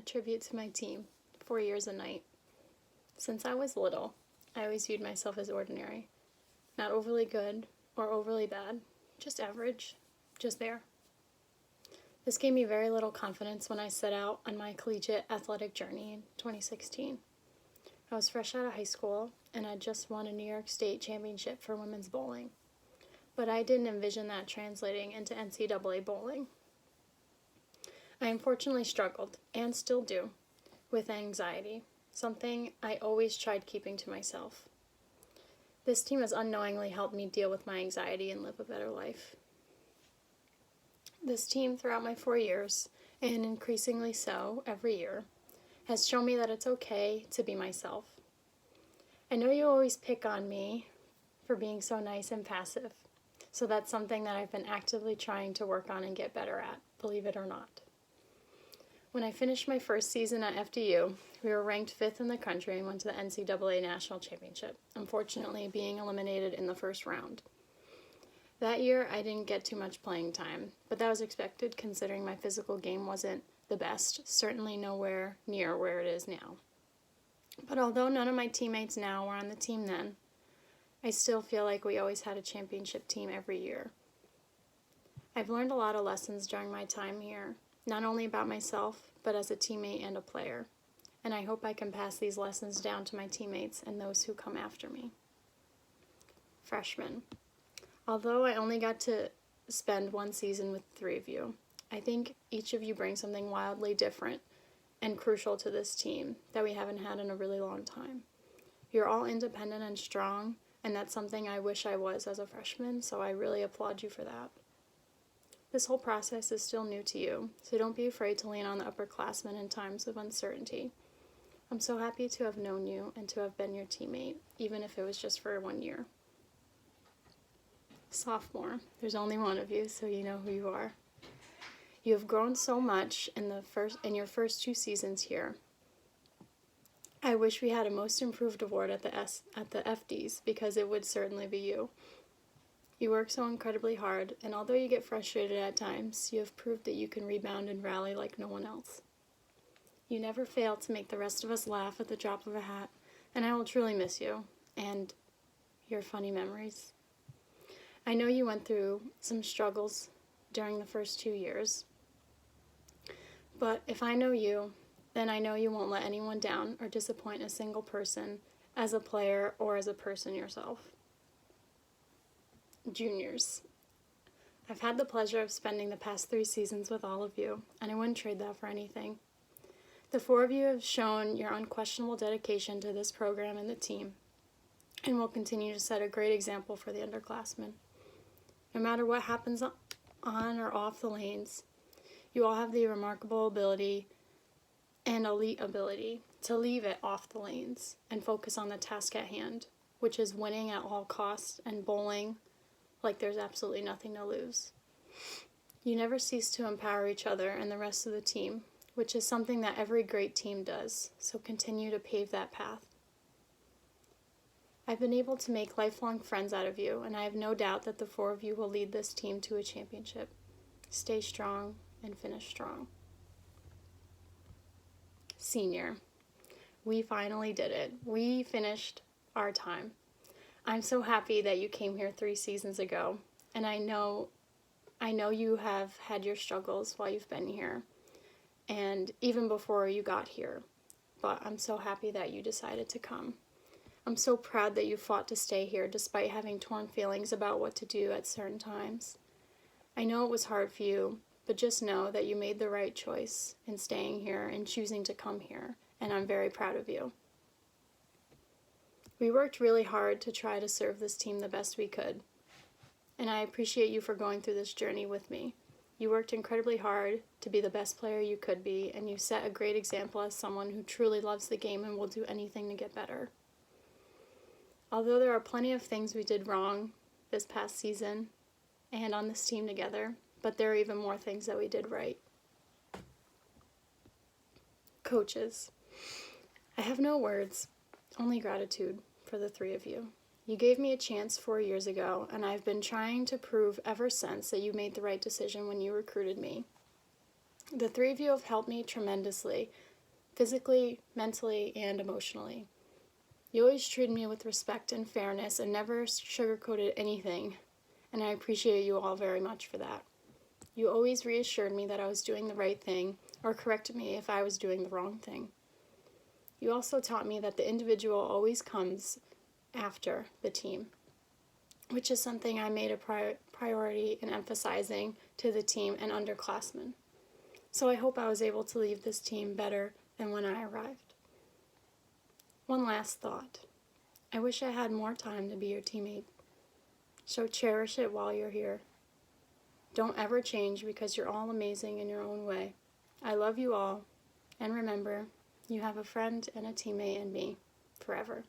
tribute to my team, 4 years a night. Since I was little, I always viewed myself as ordinary. Not overly good or overly bad, just average, just there. This gave me very little confidence when I set out on my collegiate athletic journey in 2016. I was fresh out of high school and had just won a New York State championship for women's bowling. But I didn't envision that translating into NCAA bowling. I unfortunately struggled, and still do, with anxiety, something I always tried keeping to myself. This team has unknowingly helped me deal with my anxiety and live a better life. This team, throughout my 4 years, and increasingly so every year, has shown me that it's okay to be myself. I know you always pick on me for being so nice and passive, so that's something that I've been actively trying to work on and get better at, believe it or not. When I finished my first season at FDU, we were ranked 5th in the country and went to the NCAA National Championship, unfortunately being eliminated in the first round. That year, I didn't get too much playing time, but that was expected considering my physical game wasn't the best, certainly nowhere near where it is now. But although none of my teammates now were on the team then, I still feel like we always had a championship team every year. I've learned a lot of lessons during my time here, not only about myself, but as a teammate and a player, and I hope I can pass these lessons down to my teammates and those who come after me. Freshmen. Although I only got to spend one season with 3 of you, I think each of you brings something wildly different and crucial to this team that we haven't had in a really long time. You're all independent and strong, and that's something I wish I was as a freshman, so I really applaud you for that. This whole process is still new to you, so don't be afraid to lean on the upperclassmen in times of uncertainty. I'm so happy to have known you and to have been your teammate, even if it was just for 1 year. Sophomore, there's only one of you, so you know who you are. You have grown so much in your first 2 seasons here. I wish we had a most improved award at the FDs, because it would certainly be you. You work so incredibly hard, and although you get frustrated at times, you have proved that you can rebound and rally like no one else. You never fail to make the rest of us laugh at the drop of a hat, and I will truly miss you, and your funny memories. I know you went through some struggles during the first 2 years, but if I know you, then I know you won't let anyone down or disappoint a single person as a player or as a person yourself. Juniors. I've had the pleasure of spending the past 3 seasons with all of you, and I wouldn't trade that for anything. The 4 of you have shown your unquestionable dedication to this program and the team, and will continue to set a great example for the underclassmen. No matter what happens on or off the lanes, you all have the remarkable ability and elite ability to leave it off the lanes and focus on the task at hand, which is winning at all costs and bowling like there's absolutely nothing to lose. You never cease to empower each other and the rest of the team, which is something that every great team does, so continue to pave that path. I've been able to make lifelong friends out of you, and I have no doubt that the 4 of you will lead this team to a championship. Stay strong and finish strong. Senior. We finally did it. We finished our time. I'm so happy that you came here 3 seasons ago, and I know you have had your struggles while you've been here, and even before you got here, but I'm so happy that you decided to come. I'm so proud that you fought to stay here despite having torn feelings about what to do at certain times. I know it was hard for you, but just know that you made the right choice in staying here and choosing to come here, and I'm very proud of you. We worked really hard to try to serve this team the best we could, and I appreciate you for going through this journey with me. You worked incredibly hard to be the best player you could be, and you set a great example as someone who truly loves the game and will do anything to get better. Although there are plenty of things we did wrong this past season and on this team together, but there are even more things that we did right. Coaches. I have no words, only gratitude for the 3 of you. You gave me a chance 4 years ago, and I've been trying to prove ever since that you made the right decision when you recruited me. The 3 of you have helped me tremendously physically, mentally, and emotionally. You always treated me with respect and fairness and never sugarcoated anything, and I appreciate you all very much for that. You always reassured me that I was doing the right thing or corrected me if I was doing the wrong thing. You also taught me that the individual always comes after the team, which is something I made a priority in emphasizing to the team and underclassmen. So I hope I was able to leave this team better than when I arrived. One last thought. I wish I had more time to be your teammate. So cherish it while you're here. Don't ever change because you're all amazing in your own way. I love you all, and remember, you have a friend and a teammate in me forever.